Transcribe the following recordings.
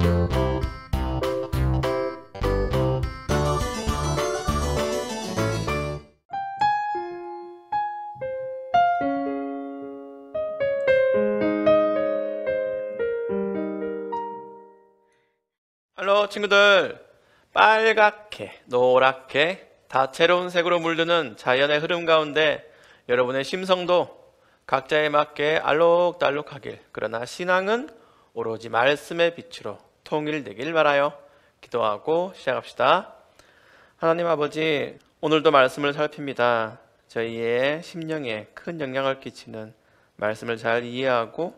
할로 친구들, 빨갛게 노랗게 다채로운 색으로 물드는 자연의 흐름 가운데 여러분의 심성도 각자에 맞게 알록달록하길, 그러나 신앙은 오로지 말씀의 빛으로 통일되길 바라요. 기도하고 시작합시다. 하나님 아버지, 오늘도 말씀을 살핍니다. 저희의 심령에 큰 영향을 끼치는 말씀을 잘 이해하고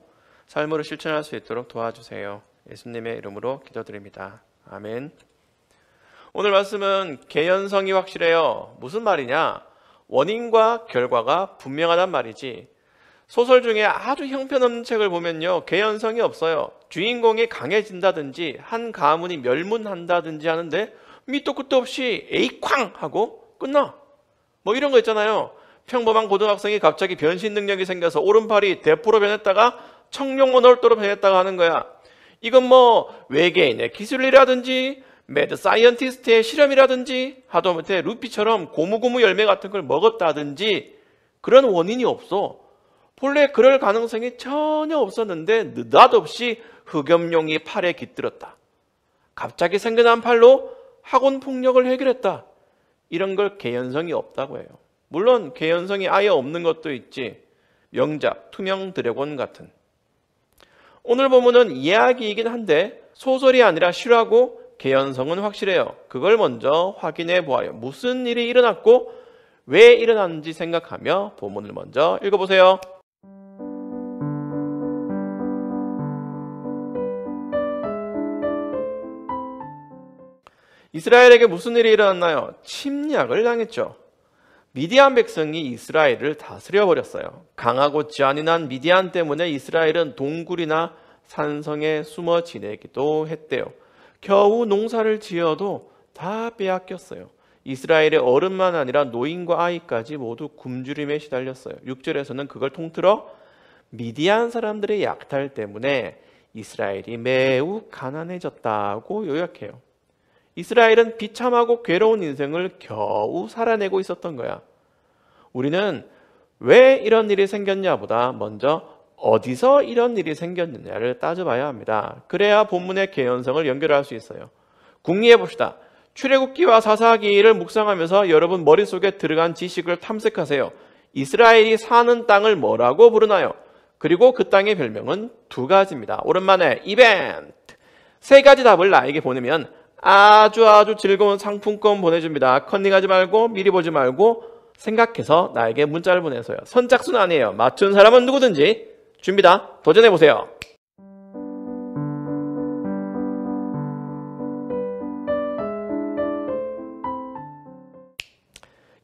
삶으로 실천할 수 있도록 도와주세요. 예수님의 이름으로 기도드립니다. 아멘. 오늘 말씀은 개연성이 확실해요. 무슨 말이냐? 원인과 결과가 분명하단 말이지. 소설 중에 아주 형편없는 책을 보면요, 개연성이 없어요. 주인공이 강해진다든지 한 가문이 멸문한다든지 하는데 밑도 끝도 없이 에이쾅 하고 끝나. 뭐 이런 거 있잖아요. 평범한 고등학생이 갑자기 변신 능력이 생겨서 오른팔이 대포로 변했다가 청룡 원월도로 변했다가 하는 거야. 이건 뭐 외계인의 기술이라든지 매드 사이언티스트의 실험이라든지 하다못해 루피처럼 고무고무 열매 같은 걸 먹었다든지 그런 원인이 없어. 본래 그럴 가능성이 전혀 없었는데 느닷없이 흑염룡이 팔에 깃들었다. 갑자기 생겨난 팔로 학원 폭력을 해결했다. 이런 걸 개연성이 없다고 해요. 물론 개연성이 아예 없는 것도 있지. 명작 투명 드래곤 같은. 오늘 본문은 이야기이긴 한데 소설이 아니라 실화고 개연성은 확실해요. 그걸 먼저 확인해 보아요. 무슨 일이 일어났고 왜 일어났는지 생각하며 본문을 먼저 읽어보세요. 이스라엘에게 무슨 일이 일어났나요? 침략을 당했죠. 미디안 백성이 이스라엘을 다스려 버렸어요. 강하고 잔인한 미디안 때문에 이스라엘은 동굴이나 산성에 숨어 지내기도 했대요. 겨우 농사를 지어도 다 빼앗겼어요. 이스라엘의 어른만 아니라 노인과 아이까지 모두 굶주림에 시달렸어요. 6절에서는 그걸 통틀어 미디안 사람들의 약탈 때문에 이스라엘이 매우 가난해졌다고 요약해요. 이스라엘은 비참하고 괴로운 인생을 겨우 살아내고 있었던 거야. 우리는 왜 이런 일이 생겼냐보다 먼저 어디서 이런 일이 생겼느냐를 따져봐야 합니다. 그래야 본문의 개연성을 연결할 수 있어요. 궁리해 봅시다. 출애굽기와 사사기를 묵상하면서 여러분 머릿속에 들어간 지식을 탐색하세요. 이스라엘이 사는 땅을 뭐라고 부르나요? 그리고 그 땅의 별명은 두 가지입니다. 오랜만에 이벤트! 세 가지 답을 나에게 보내면 아주 즐거운 상품권 보내줍니다. 컨닝하지 말고 미리 보지 말고 생각해서 나에게 문자를 보내서요. 선착순 아니에요. 맞춘 사람은 누구든지 준비다. 도전해보세요.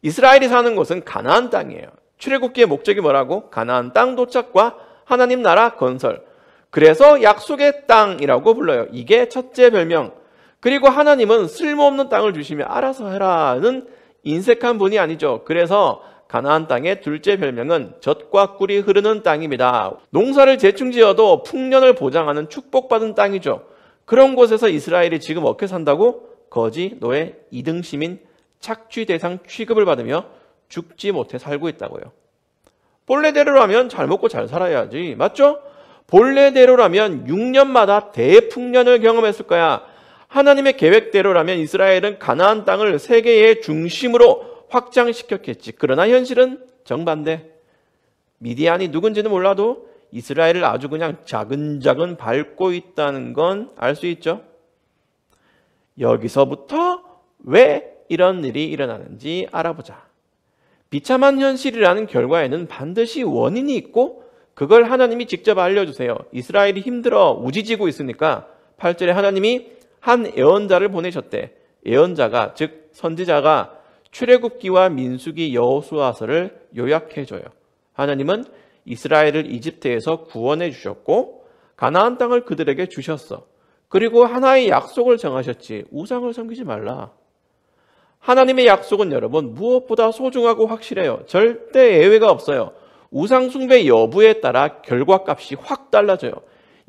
이스라엘이 사는 곳은 가나안 땅이에요. 출애굽기의 목적이 뭐라고? 가나안 땅 도착과 하나님 나라 건설. 그래서 약속의 땅이라고 불러요. 이게 첫째 별명. 그리고 하나님은 쓸모없는 땅을 주시면 알아서 해라는 인색한 분이 아니죠. 그래서 가나안 땅의 둘째 별명은 젖과 꿀이 흐르는 땅입니다. 농사를 대충 지어도 풍년을 보장하는 축복받은 땅이죠. 그런 곳에서 이스라엘이 지금 어떻게 산다고? 거지, 노예, 2등 시민, 착취 대상 취급을 받으며 죽지 못해 살고 있다고요. 본래대로라면 잘 먹고 잘 살아야지. 맞죠? 본래대로라면 6년마다 대풍년을 경험했을 거야. 하나님의 계획대로라면 이스라엘은 가나안 땅을 세계의 중심으로 확장시켰겠지. 그러나 현실은 정반대. 미디안이 누군지는 몰라도 이스라엘을 아주 그냥 자근자근 밟고 있다는 건 알 수 있죠. 여기서부터 왜 이런 일이 일어나는지 알아보자. 비참한 현실이라는 결과에는 반드시 원인이 있고 그걸 하나님이 직접 알려주세요. 이스라엘이 힘들어 우지지고 있으니까 8절에 하나님이 한 예언자를 보내셨대. 예언자가 즉 선지자가 출애굽기와 민수기 여호수아서를 요약해줘요. 하나님은 이스라엘을 이집트에서 구원해 주셨고 가나안 땅을 그들에게 주셨어. 그리고 하나의 약속을 정하셨지. 우상을 섬기지 말라. 하나님의 약속은 여러분 무엇보다 소중하고 확실해요. 절대 예외가 없어요. 우상 숭배 여부에 따라 결과값이 확 달라져요.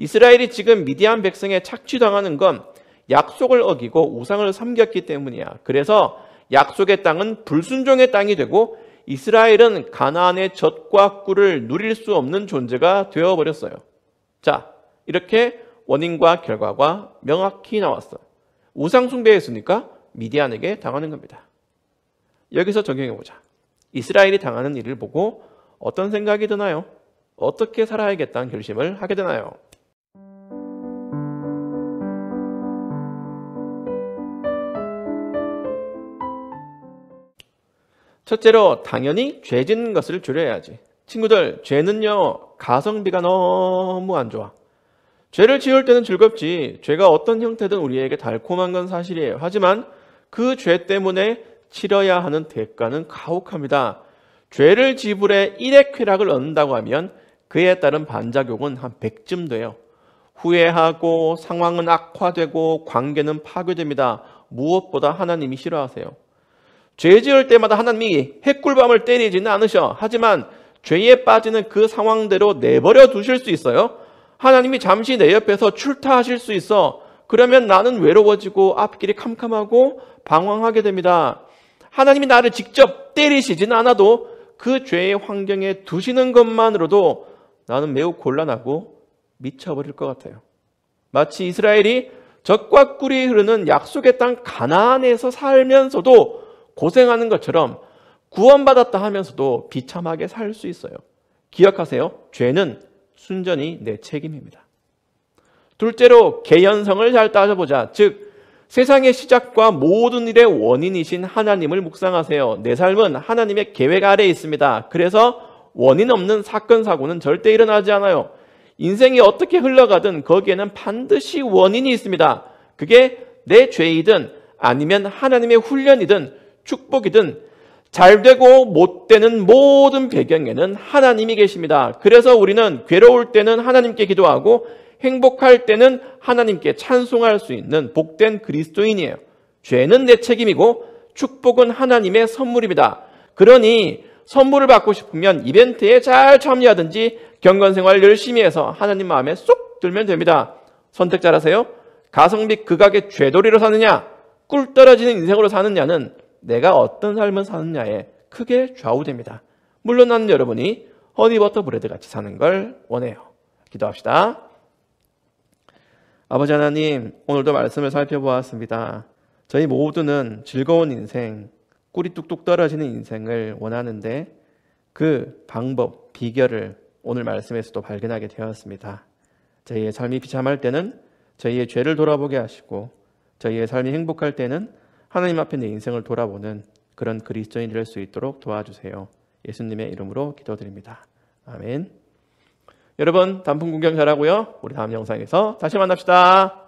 이스라엘이 지금 미디안 백성에 착취당하는 건 약속을 어기고 우상을 섬겼기 때문이야. 그래서 약속의 땅은 불순종의 땅이 되고 이스라엘은 가나안의 젖과 꿀을 누릴 수 없는 존재가 되어버렸어요. 자, 이렇게 원인과 결과가 명확히 나왔어. 우상 숭배했으니까 미디안에게 당하는 겁니다. 여기서 적용해보자. 이스라엘이 당하는 일을 보고 어떤 생각이 드나요? 어떻게 살아야겠다는 결심을 하게 되나요? 첫째로 당연히 죄 짓는 것을 줄여야지. 친구들, 죄는요 가성비가 너무 안 좋아. 죄를 지을 때는 즐겁지. 죄가 어떤 형태든 우리에게 달콤한 건 사실이에요. 하지만 그 죄 때문에 치러야 하는 대가는 가혹합니다. 죄를 지불해 일의 쾌락을 얻는다고 하면 그에 따른 반작용은 한 100쯤 돼요. 후회하고 상황은 악화되고 관계는 파괴됩니다. 무엇보다 하나님이 싫어하세요. 죄 지을 때마다 하나님이 핵꿀밤을 때리지는 않으셔. 하지만 죄에 빠지는 그 상황대로 내버려 두실 수 있어요. 하나님이 잠시 내 옆에서 출타하실 수 있어. 그러면 나는 외로워지고 앞길이 캄캄하고 방황하게 됩니다. 하나님이 나를 직접 때리시진 않아도 그 죄의 환경에 두시는 것만으로도 나는 매우 곤란하고 미쳐버릴 것 같아요. 마치 이스라엘이 젖과 꿀이 흐르는 약속의 땅 가나안에서 살면서도 고생하는 것처럼 구원받았다 하면서도 비참하게 살 수 있어요. 기억하세요. 죄는 순전히 내 책임입니다. 둘째로 개연성을 잘 따져보자. 즉 세상의 시작과 모든 일의 원인이신 하나님을 묵상하세요. 내 삶은 하나님의 계획 아래에 있습니다. 그래서 원인 없는 사건, 사고는 절대 일어나지 않아요. 인생이 어떻게 흘러가든 거기에는 반드시 원인이 있습니다. 그게 내 죄이든 아니면 하나님의 훈련이든 축복이든 잘 되고 못 되는 모든 배경에는 하나님이 계십니다. 그래서 우리는 괴로울 때는 하나님께 기도하고 행복할 때는 하나님께 찬송할 수 있는 복된 그리스도인이에요. 죄는 내 책임이고 축복은 하나님의 선물입니다. 그러니 선물을 받고 싶으면 이벤트에 잘 참여하든지 경건생활 열심히 해서 하나님 마음에 쏙 들면 됩니다. 선택 잘하세요. 가성비 극악의 죄돌이로 사느냐, 꿀 떨어지는 인생으로 사느냐는 내가 어떤 삶을 사느냐에 크게 좌우됩니다. 물론 나는 여러분이 허니버터 브레드 같이 사는 걸 원해요. 기도합시다. 아버지 하나님, 오늘도 말씀을 살펴보았습니다. 저희 모두는 즐거운 인생, 꿀이 뚝뚝 떨어지는 인생을 원하는데 그 방법, 비결을 오늘 말씀에서도 발견하게 되었습니다. 저희의 삶이 비참할 때는 저희의 죄를 돌아보게 하시고 저희의 삶이 행복할 때는 하나님 앞에 내 인생을 돌아보는 그런 그리스도인이 될 수 있도록 도와주세요. 예수님의 이름으로 기도드립니다. 아멘. 여러분 단풍 구경 잘하고요. 우리 다음 영상에서 다시 만납시다.